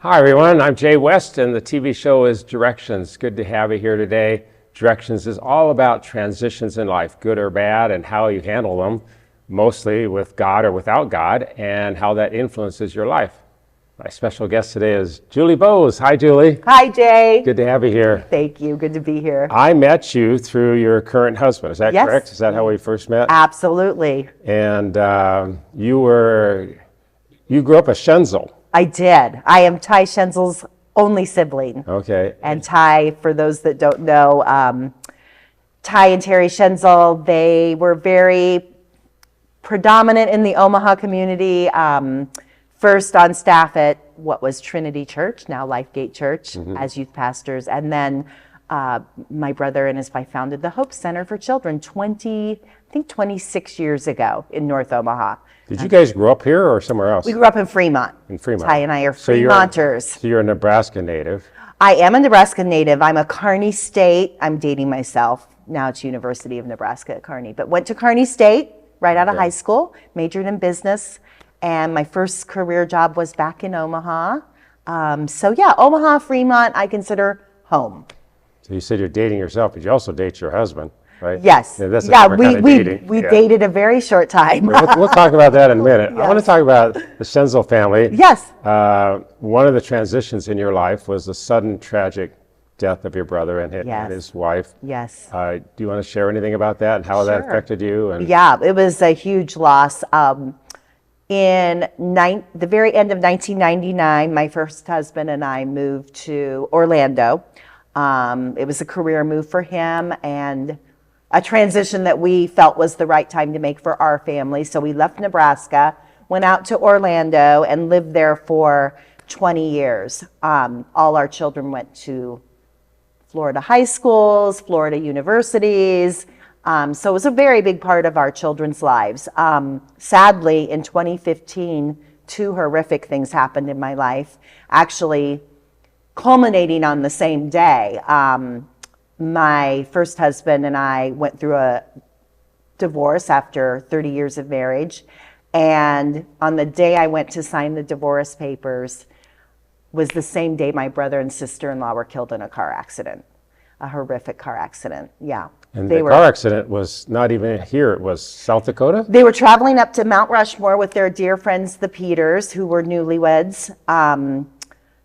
Hi everyone, I'm Jay West and the TV show is Directions. Good to have you here today. Directions is all about transitions in life, good or bad, and how you handle them, mostly with God or without God, and how that influences your life. My special guest today is Julie Bowes. Hi Julie. Hi Jay. Good to have you here. Thank you, good to be here. I met you through your current husband, is that Yes. correct? Is that how we first met? Absolutely. And you grew up a Schenzel. I did. I am Ty Schenzel's only sibling. Okay. And Ty, for those that don't know, Ty and Terry Schenzel, they were very predominant in the Omaha community. First on staff at what was Trinity Church, now Lifegate Church, as youth pastors. And then my brother and his wife founded the Hope Center for Children 26 years ago in North Omaha. Did you guys grow up here or somewhere else? We grew up in Fremont. In Fremont. Ty and I are Fremonters. So you're a Nebraska native. I am a Nebraska native. I'm a Kearney State. I'm dating myself. Now it's University of Nebraska at Kearney. But went to Kearney State right out of high school, majored in business. And my first career job was back in Omaha. Omaha, Fremont, I consider home. So you said you're dating yourself, but you also date your husband, right? Yes. Yeah, that's a different kind of dating. We dated a very short time. We'll talk about that in a minute. Yes. I want to talk about the Schenzel family. Yes. One of the transitions in your life was the sudden tragic death of your brother and his wife. Yes. Do you want to share anything about that and how that affected you? Yeah, it was a huge loss. In the very end of 1999, my first husband and I moved to Orlando. It was a career move for him and a transition that we felt was the right time to make for our family. So we left Nebraska, went out to Orlando, and lived there for 20 years. All our children went to Florida high schools, Florida universities. So it was a very big part of our children's lives. Sadly, in 2015, two horrific things happened in my life, actually culminating on the same day. My first husband and I went through a divorce after 30 years of marriage. And on the day I went to sign the divorce papers was the same day my brother and sister-in-law were killed in a car accident, a horrific car accident. Yeah. And the car accident was not even here, it was South Dakota? They were traveling up to Mount Rushmore with their dear friends, the Peters, who were newlyweds.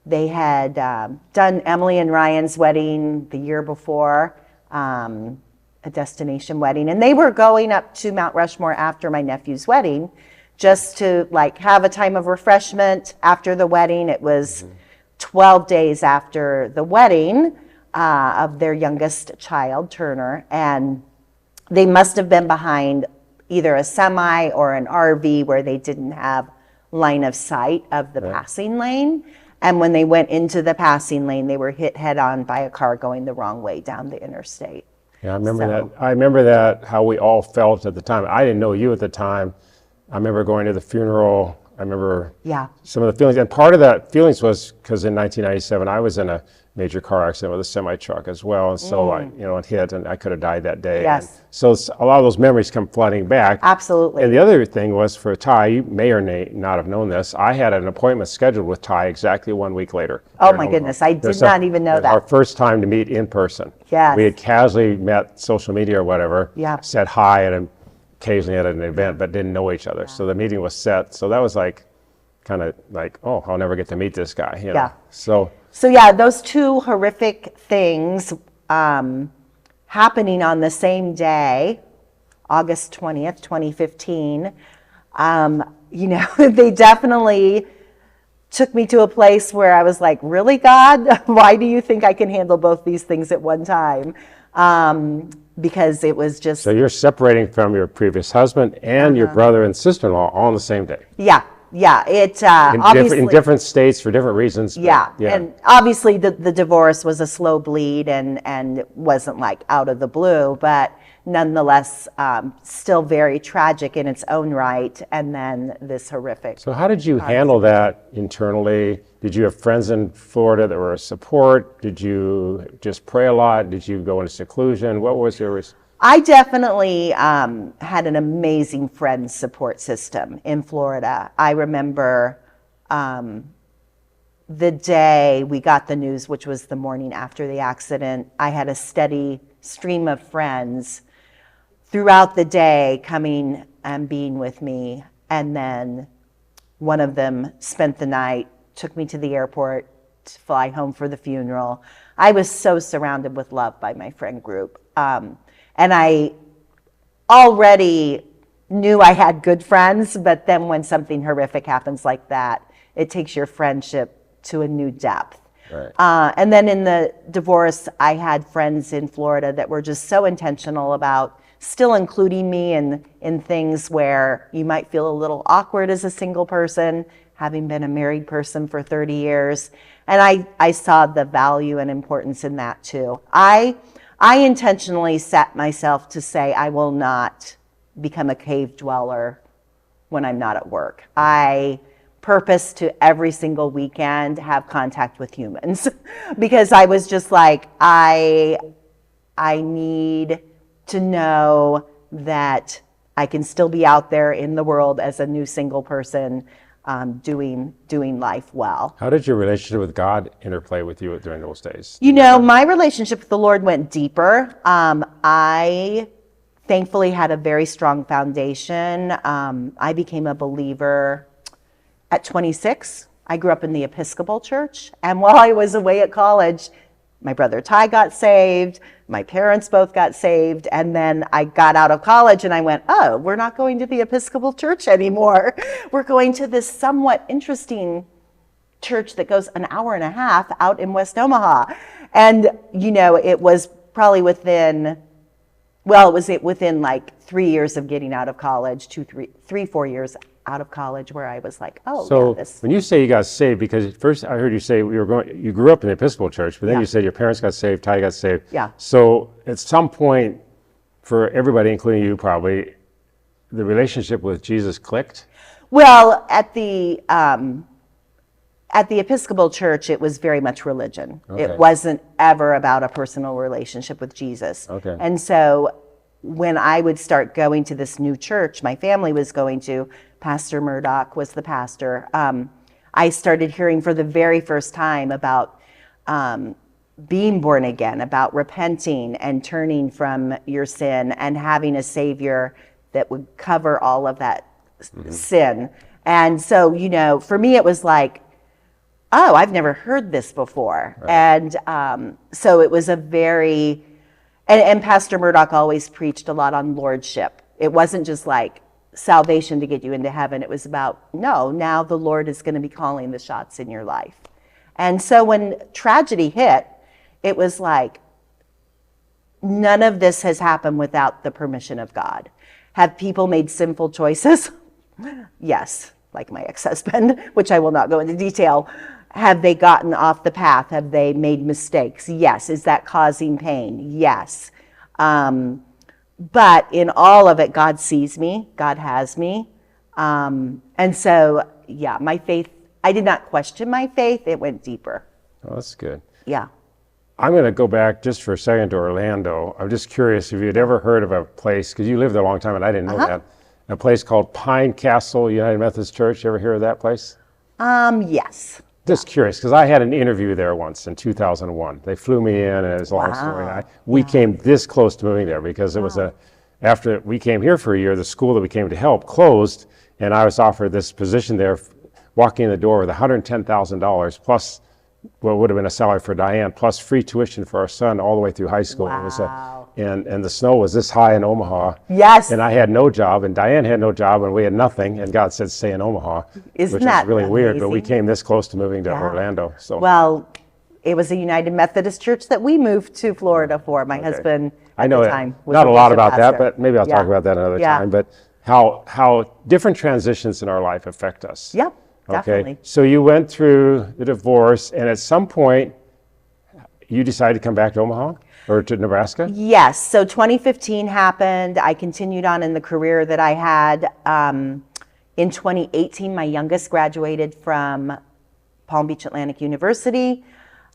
They had done Emily and Ryan's wedding the year before, a destination wedding. And they were going up to Mount Rushmore after my nephew's wedding, just to have a time of refreshment after the wedding. It was 12 days after the wedding of their youngest child, Turner, and they must have been behind either a semi or an RV where they didn't have line of sight of the passing lane. And when they went into the passing lane, they were hit head on by a car going the wrong way down the interstate. Yeah, I remember that. I remember that, how we all felt at the time. I didn't know you at the time. I remember going to the funeral. I remember some of the feelings. And part of that feelings was because in 1997, I was in a major car accident with a semi-truck as well. And so it hit and I could have died that day. Yes. And so a lot of those memories come flooding back. Absolutely. And the other thing was for Ty, you may or may not have known this, I had an appointment scheduled with Ty exactly 1 week later. Oh my goodness, I did not even know that. Our first time to meet in person. Yes. We had casually met social media or whatever, said hi and occasionally at an event, but didn't know each other. So the meeting was set. So that was kind of like, oh, I'll never get to meet this guy. You know? So yeah, those two horrific things happening on the same day, August 20th, 2015, they definitely took me to a place where I was like, really, God? Why do you think I can handle both these things at one time? Because it was just... So you're separating from your previous husband and your brother and sister-in-law all on the same day. Yeah. It in different states for different reasons. And obviously the divorce was a slow bleed and wasn't out of the blue, but nonetheless still very tragic in its own right. And then this horrific. So how did you handle that internally? Did you have friends in Florida that were a support? Did you just pray a lot? Did you go into seclusion? What was your I definitely had an amazing friend support system in Florida. I remember the day we got the news, which was the morning after the accident, I had a steady stream of friends throughout the day coming and being with me. And then one of them spent the night, took me to the airport to fly home for the funeral. I was so surrounded with love by my friend group. And I already knew I had good friends, but then when something horrific happens like that, it takes your friendship to a new depth. Right. And then in the divorce, I had friends in Florida that were just so intentional about still including me in things where you might feel a little awkward as a single person, having been a married person for 30 years. And I saw the value and importance in that too. I intentionally set myself to say I will not become a cave dweller when I'm not at work. I purpose to every single weekend have contact with humans because I was just like, I need to know that I can still be out there in the world as a new single person, doing life well. How did your relationship with God interplay with you during those days? You know, my relationship with the Lord went deeper. I thankfully had a very strong foundation. I became a believer at 26. I grew up in the Episcopal Church, and while I was away at college, my brother Ty got saved, my parents both got saved, and then I got out of college and I went, oh, we're not going to the Episcopal Church anymore. We're going to this somewhat interesting church that goes an hour and a half out in West Omaha. And, you know, it was probably within like 3 years of getting out of college, 4 years out of college, where I was like, oh, so yeah, this. when you say you got saved, because at first I heard you say you grew up in the Episcopal Church, but then Yeah. you said your parents got saved, Ty got saved. Yeah. So at some point, for everybody, including you probably, the relationship with Jesus clicked? Well, at the Episcopal Church, it was very much religion. Okay. It wasn't ever about a personal relationship with Jesus. Okay. And so when I would start going to this new church my family was going to, Pastor Murdoch was the pastor, I started hearing for the very first time about being born again, about repenting and turning from your sin and having a Savior that would cover all of that sin. And so, you know, for me it was like, oh, I've never heard this before. Right. And so it was a very, and Pastor Murdoch always preached a lot on lordship. It wasn't just like salvation to get you into heaven. It was about, no, now the Lord is going to be calling the shots in your life. And so when tragedy hit, it was like, none of this has happened without the permission of God. Have people made sinful choices? Yes, like my ex-husband, which I will not go into detail. Have they gotten off the path? Have they made mistakes? Yes. Is that causing pain? Yes. But in all of it, God sees me. God has me. And so, yeah, my faith, I did not question my faith. It went deeper. Oh, that's good. Yeah. I'm going to go back just for a second to Orlando. I'm just curious if you'd ever heard of a place, because you lived there a long time and I didn't know that, a place called Pine Castle United Methodist Church. You ever hear of that place? Yes. Just curious, because I had an interview there once in 2001. They flew me in, and it was a long story. And we came this close to moving there because it was after we came here for a year, the school that we came to help closed, and I was offered this position there, walking in the door with $110,000 plus what would have been a salary for Diane, plus free tuition for our son all the way through high school. Wow. It was and the snow was this high in Omaha. Yes. And I had no job, and Diane had no job, and we had nothing, and God said, stay in Omaha. Isn't which that is really weird, but we amazing? came this close to moving to Orlando. So. Well, it was a United Methodist Church that we moved to Florida for. My husband I at know the that. time was Not a lot worship about that, pastor. but maybe I'll talk about that another time. But how different transitions in our life affect us. Yep, definitely. Okay, so you went through the divorce, and at some point, you decided to come back to Omaha or to Nebraska? Yes. So 2015 happened. I continued on in the career that I had. In 2018, my youngest graduated from Palm Beach Atlantic University.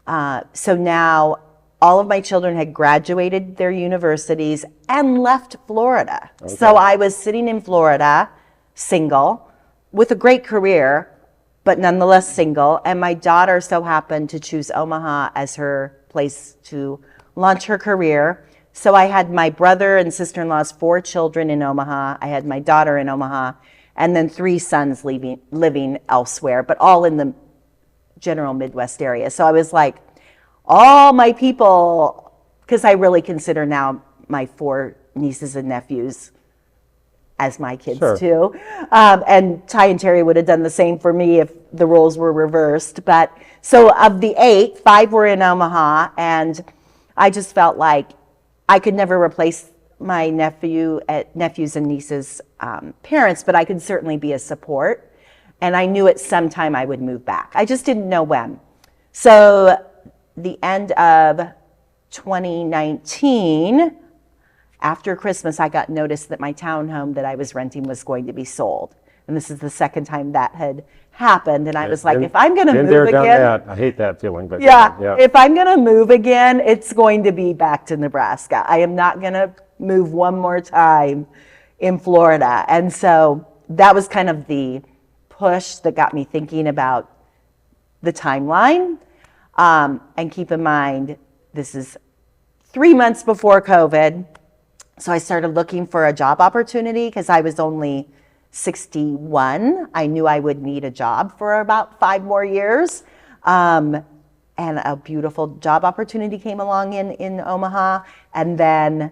So now all of my children had graduated their universities and left Florida. Okay. So I was sitting in Florida, single, with a great career, but nonetheless single. And my daughter so happened to choose Omaha as her place to launch her career. So I had my brother and sister-in-law's 4 children in Omaha. I had my daughter in Omaha, and then 3 sons living elsewhere, but all in the general Midwest area. So I was like, all my people, because I really consider now my 4 nieces and nephews as my kids too. And Ty and Terry would have done the same for me if the roles were reversed. But so of the 8, 5 were in Omaha, and I just felt like I could never replace my nephews and nieces' parents, but I could certainly be a support. And I knew at some time I would move back. I just didn't know when. So the end of 2019, after Christmas, I got notice that my townhome that I was renting was going to be sold. And this is the second time that had happened. And I was like, if I'm going to move again. I hate that feeling. But yeah, if I'm going to move again, it's going to be back to Nebraska. I am not going to move one more time in Florida. And so that was kind of the push that got me thinking about the timeline. And keep in mind, this is 3 months before COVID. So I started looking for a job opportunity because I was only 61. I knew I would need a job for about 5 more years. And a beautiful job opportunity came along in Omaha. And then,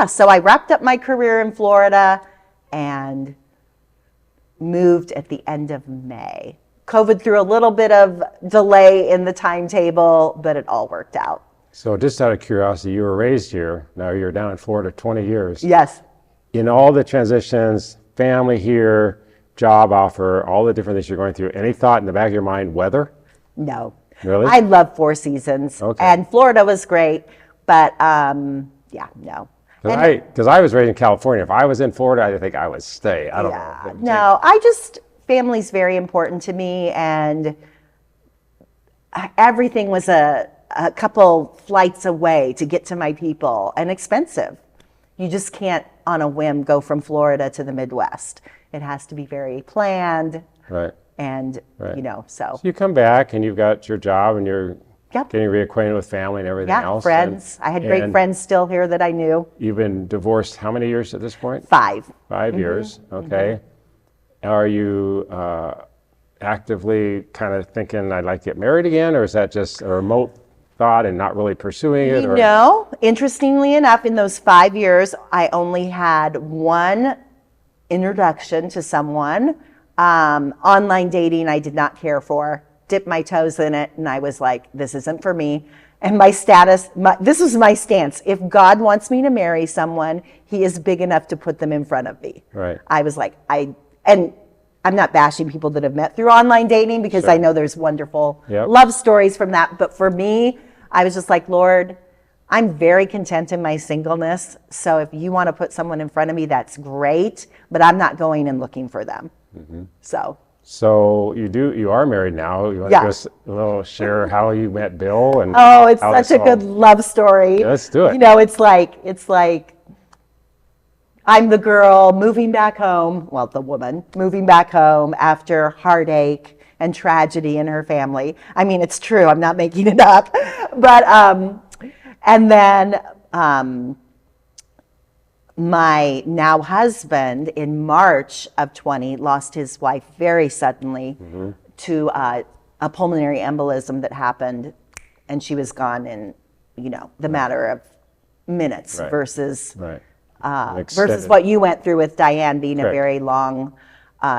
so I wrapped up my career in Florida and moved at the end of May. COVID threw a little bit of delay in the timetable, but it all worked out. So just out of curiosity, you were raised here. Now you're down in Florida 20 years. Yes. In all the transitions, family here, job offer, all the different things you're going through, any thought in the back of your mind, weather? No. Really? I love 4 seasons. Okay. And Florida was great, but no. Because I was raised in California. If I was in Florida, I think I would stay. I don't know. No, family's very important to me, and everything was a couple flights away to get to my people, and expensive. You just can't on a whim go from Florida to the Midwest. It has to be very planned. Right. And, so. So you come back and you've got your job and you're getting reacquainted with family and everything else. Friends. I had great friends still here that I knew. You've been divorced how many years at this point? 5. 5 years. Okay. Are you actively kind of thinking I'd like to get married again, or is that just a remote thought and not really pursuing it? No, interestingly enough, in those 5 years, I only had 1 introduction to someone. Online dating, I did not care for. Dipped my toes in it, and I was like, this isn't for me. And my status, this was my stance. If God wants me to marry someone, He is big enough to put them in front of me. Right. I was like, and I'm not bashing people that have met through online dating, because I know there's wonderful love stories from that. But for me, I was just like, Lord, I'm very content in my singleness. So if you want to put someone in front of me, that's great. But I'm not going and looking for them. So you are married now. You want to just share how you met Bill? And it's such a good love story. Yeah, let's do it. It's like I'm the girl moving back home, well, the woman moving back home after heartache and tragedy in her family. I mean, it's true. I'm not making it up. But, and then my now husband in March of 20 lost his wife very suddenly to a pulmonary embolism that happened, and she was gone in, the matter of minutes versus what you went through with Diane being a very long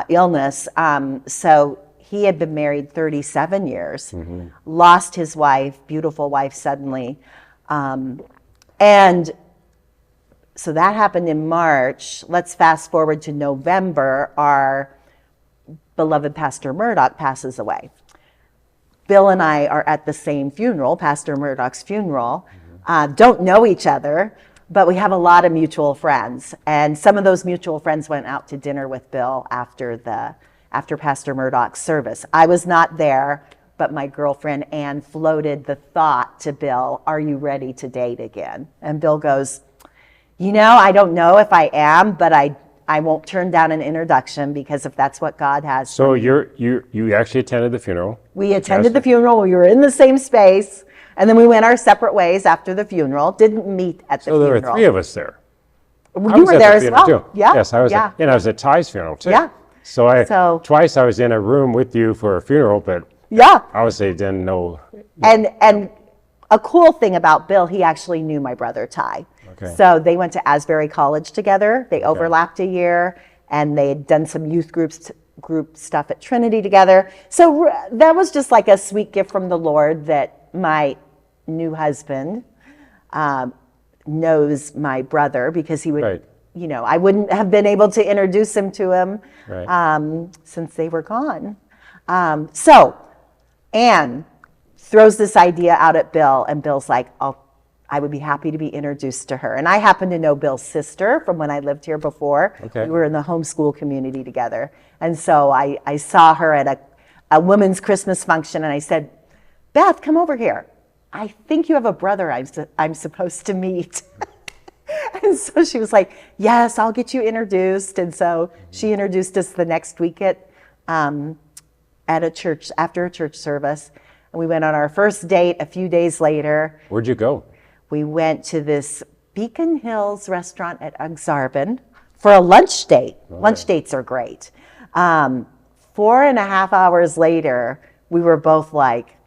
illness. So he had been married 37 years, lost his wife, beautiful wife, suddenly. And so that happened in March. Let's fast forward to November. Our beloved Pastor Murdoch passes away. Bill and I are at the same funeral, Pastor Murdoch's funeral. Don't know each other, but we have a lot of mutual friends. And some of those mutual friends went out to dinner with Bill after Pastor Murdoch's service. I was not there, but my girlfriend Ann floated the thought to Bill, are you ready to date again? And Bill goes, I don't know if I am, but I won't turn down an introduction, because if that's what God has. So you actually attended the funeral. We attended the funeral. We were in the same space, and then we went our separate ways after the funeral. Didn't meet at the funeral. So there were 3 of us there. You were there as well. Too. Yeah. Yes, I was. And I was at Ty's funeral too. Yeah. So twice I was in a room with you for a funeral, but obviously didn't know. And a cool thing about Bill, he actually knew my brother Ty. Okay. So they went to Asbury College together. They overlapped a year, and they had done some youth group stuff at Trinity together. So that was just like a sweet gift from the Lord, that my new husband knows my brother, because he would, I wouldn't have been able to introduce him to him since they were gone. So Anne throws this idea out at Bill, and Bill's like, I would be happy to be introduced to her. And I happen to know Bill's sister from when I lived here before. We were in the homeschool community together. And so I saw her at a women's Christmas function, and I said, Beth, come over here. I think you have a brother I'm supposed to meet. And so she was like, yes, I'll get you introduced. And so she introduced us the next week at a church, after a church service. And we went on our first date a few days later. Where'd you go? We went to this Beacon Hills restaurant at Aghzarbin for a lunch date. Lunch dates are great. 4.5 hours later, we were both like,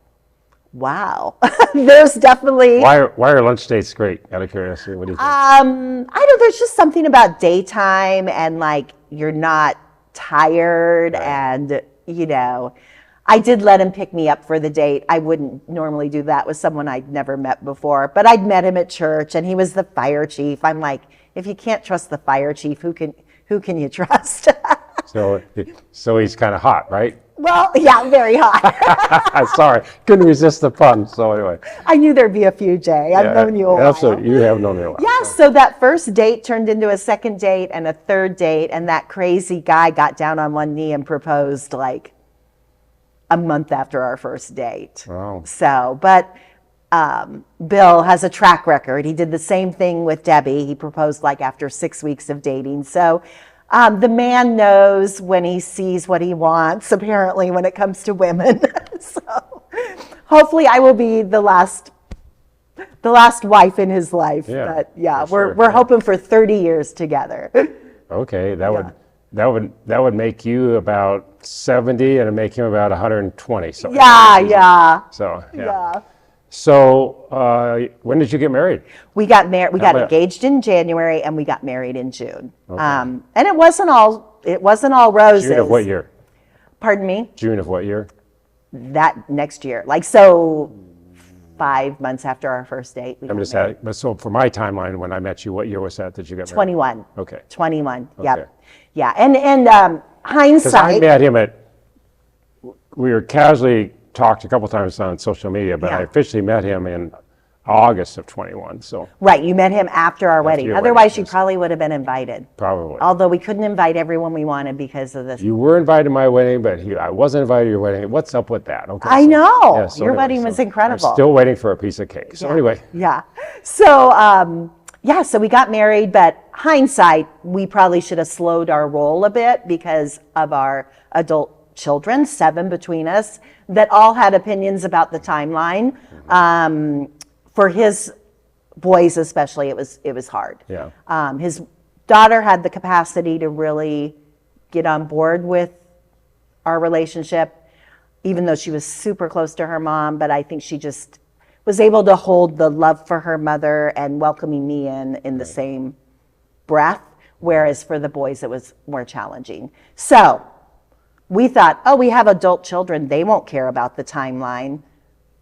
wow, there's definitely... Why are lunch dates great, out of curiosity? What do you think? I don't, there's just something about daytime, and like, you're not tired, and I did let him pick me up for the date. I wouldn't normally do that with someone I'd never met before, but I'd met him at church, and he was the fire chief. I'm like, if you can't trust the fire chief, who can you trust? So he's kind of hot, right? Well, yeah, very hot. Sorry, couldn't resist the pun. So anyway, I knew there'd be a few, Jay. I've known you a while. Absolutely, you have known me a while. Yeah, so that first date turned into a second date and a third date, and that crazy guy got down on one knee and proposed like a month after our first date. Wow. So, but Bill has a track record. He did the same thing with Debbie. He proposed like after 6 weeks of dating. So the man knows when he sees what he wants, apparently, when it comes to women. So hopefully I will be the last wife in his life. Yeah, but yeah, for we're hoping for 30 years together. Okay, that would make you about 70, and it'd make him about 120. So Yeah. So yeah. So when did you get married? We got married. We got engaged in January, and we got married in June. Okay. And it wasn't all roses. June of what year? Pardon me? June of what year? That next year. Like, so 5 months after our first date. I'm just asking, but so for my timeline, when I met you, what year was that you got married? 21. Okay. 21. Okay. Yep. Yeah. And hindsight. Because I met him we were casually talked a couple times on social media, but I officially met him in August of 21. So right, you met him after our wedding. Otherwise, you probably would have been invited. Probably. Although we couldn't invite everyone we wanted because of this. You were invited to my wedding, but I wasn't invited to your wedding. What's up with that? Okay. I know. Yeah, so your wedding was incredible. I'm still waiting for a piece of cake. So anyway. Yeah. So so we got married, but hindsight, we probably should have slowed our roll a bit because of our adult children, 7 between us, that all had opinions about the timeline. For his boys especially, it was hard. Yeah. His daughter had the capacity to really get on board with our relationship, even though she was super close to her mom, but I think she just was able to hold the love for her mother and welcoming me in the same breath, whereas for the boys it was more challenging. So we thought, we have adult children, they won't care about the timeline.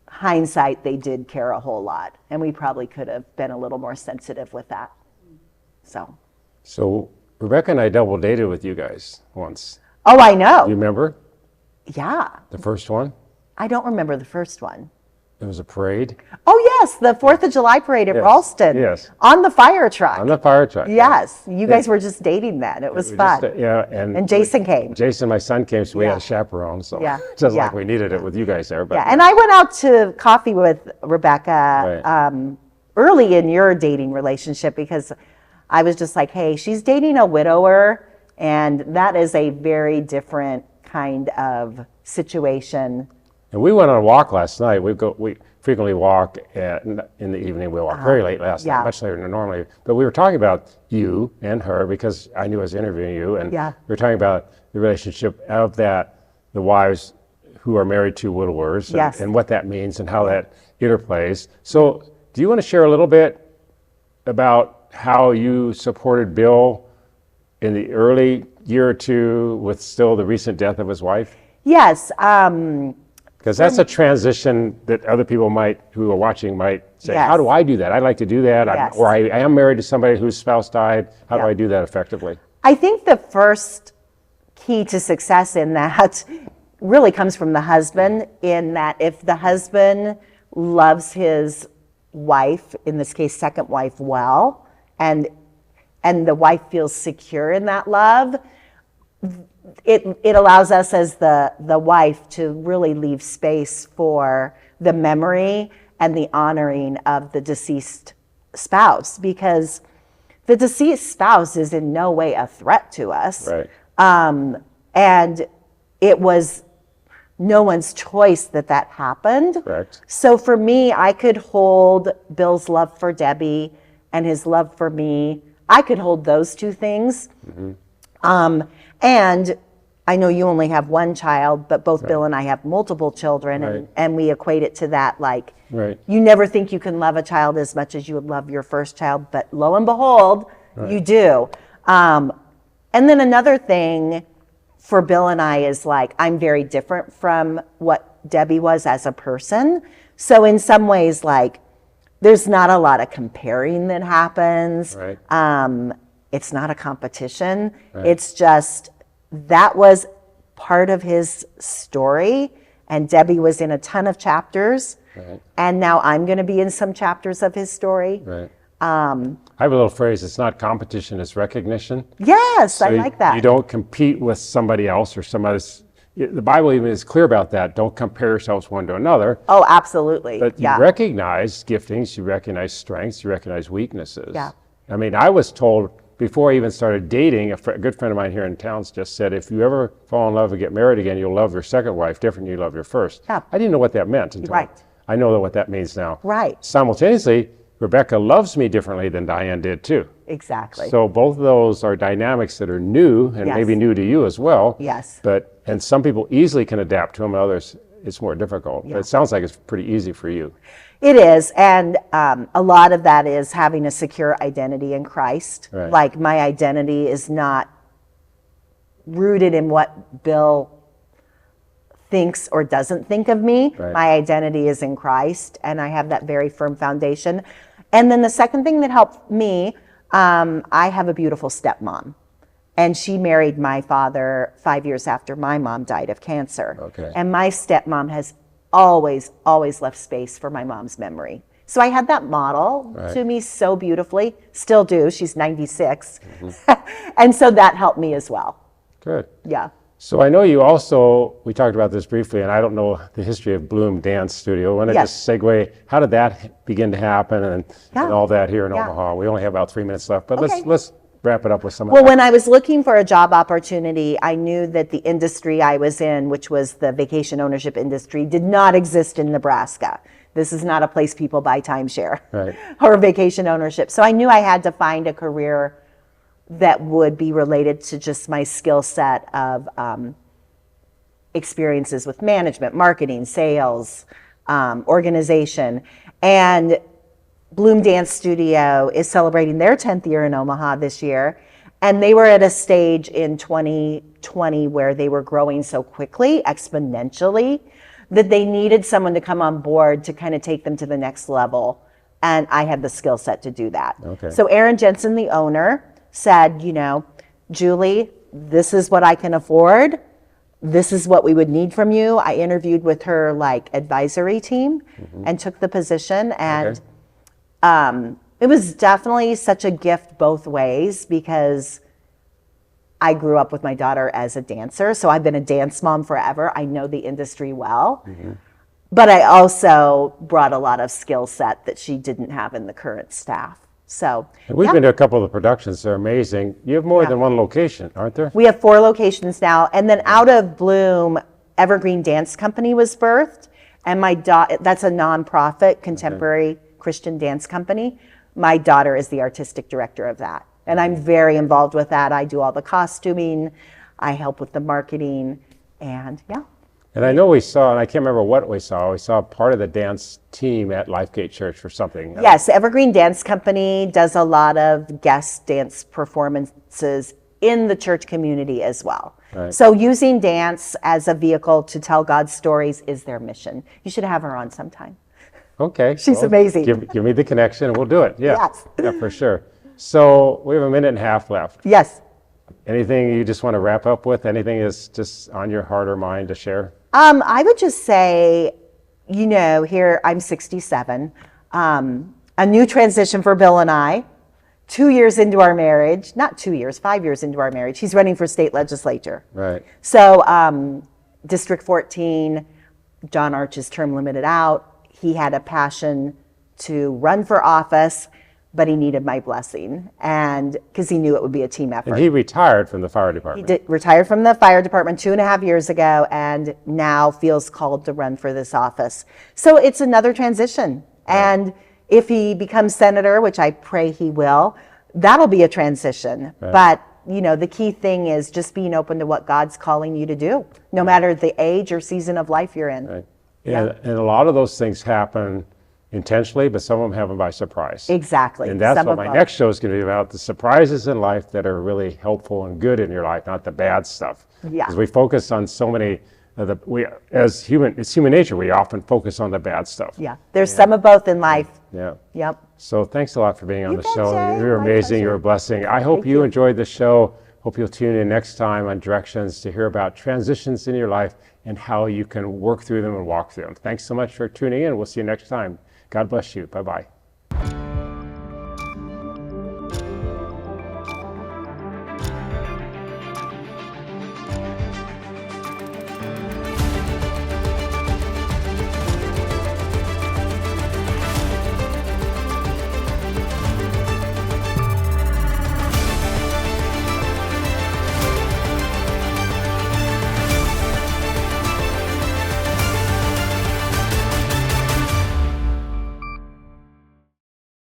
Hindsight, they did care a whole lot, and we probably could have been a little more sensitive with that. So Rebecca and I double dated with you guys once. Oh, I know. You remember? Yeah. The first one? I don't remember the first one. It was a parade. Oh, yes, the 4th of July parade at Ralston. Yes. On the fire truck. On the fire truck. Yes. You guys were just dating then. It was fun. And Jason came. Jason, my son, came, so we had a chaperone. So just like we needed it with you guys there. But and I went out to coffee with Rebecca early in your dating relationship because I was just like, hey, she's dating a widower. And that is a very different kind of situation. And we went on a walk last night. We frequently walk in the evening. We walked very late last night, much later than normally. But we were talking about you and her because I knew I was interviewing you, and we were talking about the relationship of the wives who are married to widowers, and what that means and how that interplays. So, do you want to share a little bit about how you supported Bill in the early year or two with still the recent death of his wife? Yes. Because that's a transition that other people who are watching might say, how do I do that? I'd like to do that. Or I am married to somebody whose spouse died. How do I do that effectively? I think the first key to success in that really comes from the husband, in that if the husband loves his wife, in this case, second wife, well, and the wife feels secure in that love, it allows us as the wife to really leave space for the memory and the honoring of the deceased spouse, because the deceased spouse is in no way a threat to us. Right. And it was no one's choice that happened. Correct. So for me, I could hold Bill's love for Debbie and his love for me. I could hold those two things. And I know you only have one child, but both Bill and I have multiple children, and we equate it to that, like, you never think you can love a child as much as you would love your first child, but lo and behold, you do. And then another thing for Bill and I is, like, I'm very different from what Debbie was as a person. So in some ways, like, there's not a lot of comparing that happens. It's not a competition. It's just, that was part of his story, and Debbie was in a ton of chapters, and now I'm going to be in some chapters of his story. I have a little phrase, it's not competition, it's recognition. Yes, so I like that. You don't compete with somebody else or somebody else. The Bible even is clear about that. Don't compare yourselves one to another. Oh, absolutely. But you recognize giftings, you recognize strengths, you recognize weaknesses. I mean, I was told before I even started dating, a good friend of mine here in town just said, if you ever fall in love and get married again, you'll love your second wife different than you love your first. I didn't know what that meant until I know what that means now. Simultaneously, Rebecca loves me differently than Diane did too. Exactly. So both of those are dynamics that are new and maybe new to you as well. And some people easily can adapt to them, and others it's more difficult. But it sounds like it's pretty easy for you. It is, and a lot of that is having a secure identity in Christ. Like, my identity is not rooted in what Bill thinks or doesn't think of me. My identity is in Christ, and I have that very firm foundation. And then the second thing that helped me, I have a beautiful stepmom, and she married my father 5 years after my mom died of cancer. And my stepmom has always left space for my mom's memory. So I had that model to me so beautifully, still do. She's 96. And so that helped me as well. Good. Yeah. So I know you also, we talked about this briefly, and I don't know the history of Bloom Dance Studio. I want to just segue, how did that begin to happen and all that here in Omaha? We only have about 3 minutes left, but let's wrap it up with some of that. Well, when I was looking for a job opportunity, I knew that the industry I was in, which was the vacation ownership industry, did not exist in Nebraska. This is not a place people buy timeshare or vacation ownership. So I knew I had to find a career that would be related to just my skill set of experiences with management, marketing, sales, organization. And Bloom Dance Studio is celebrating their 10th year in Omaha this year. And they were at a stage in 2020 where they were growing so quickly, exponentially, that they needed someone to come on board to kind of take them to the next level. And I had the skill set to do that. So Aaron Jensen, the owner, said, you know, Julie, this is what I can afford. This is what we would need from you. I interviewed with her like advisory team and took the position. And it was definitely such a gift both ways, because I grew up with my daughter as a dancer. So I've been a dance mom forever. I know the industry well. But I also brought a lot of skill set that she didn't have in the current staff. So And we've yeah. been to a couple of the productions. They're amazing. You have more Yeah. than one location, aren't there? We have 4 locations now, and then out of Bloom, Evergreen Dance Company was birthed, and that's a nonprofit contemporary Christian dance company. My daughter is the artistic director of that, and I'm very involved with that. I do all the costuming, I help with the marketing, and yeah. And I know we saw, and I can't remember what we saw part of the dance team at Lifegate Church or something. Yes, Evergreen Dance Company does a lot of guest dance performances in the church community as well. Right. So using dance as a vehicle to tell God's stories is their mission. You should have her on sometime. Okay. She's amazing. Give me the connection and we'll do it. Yeah. Yes. Yeah, for sure. So we have a minute and a half left. Yes. Anything you just want to wrap up with? Anything that's just on your heart or mind to share? I would just say, here I'm 67, a new transition for Bill and I, 2 years into our marriage, not 2 years, 5 years into our marriage. He's running for state legislature. Right. So District 14, John Arch's term limited out. He had a passion to run for office, but he needed my blessing, and because he knew it would be a team effort. And he retired from the fire department. He retired from the fire department 2.5 years ago, and now feels called to run for this office. So it's another transition. Right. And if he becomes senator, which I pray he will, that'll be a transition. Right. But the key thing is just being open to what God's calling you to do, no matter the age or season of life you're in. Right. Yeah. And a lot of those things happen intentionally, but some of them happen by surprise. Exactly. And that's what my next show is going to be about, the surprises in life that are really helpful and good in your life, not the bad stuff. Yeah. Because we focus on so many, it's human nature, we often focus on the bad stuff. Yeah. There's some of both in life. Yeah. Yep. So thanks a lot for being on You the bet, show. Jay. You're My amazing. pleasure. You're a blessing. I hope you enjoyed the show. Hope you'll tune in next time on Directions to hear about transitions in your life and how you can work through them and walk through them. Thanks so much for tuning in. We'll see you next time. God bless you. Bye-bye.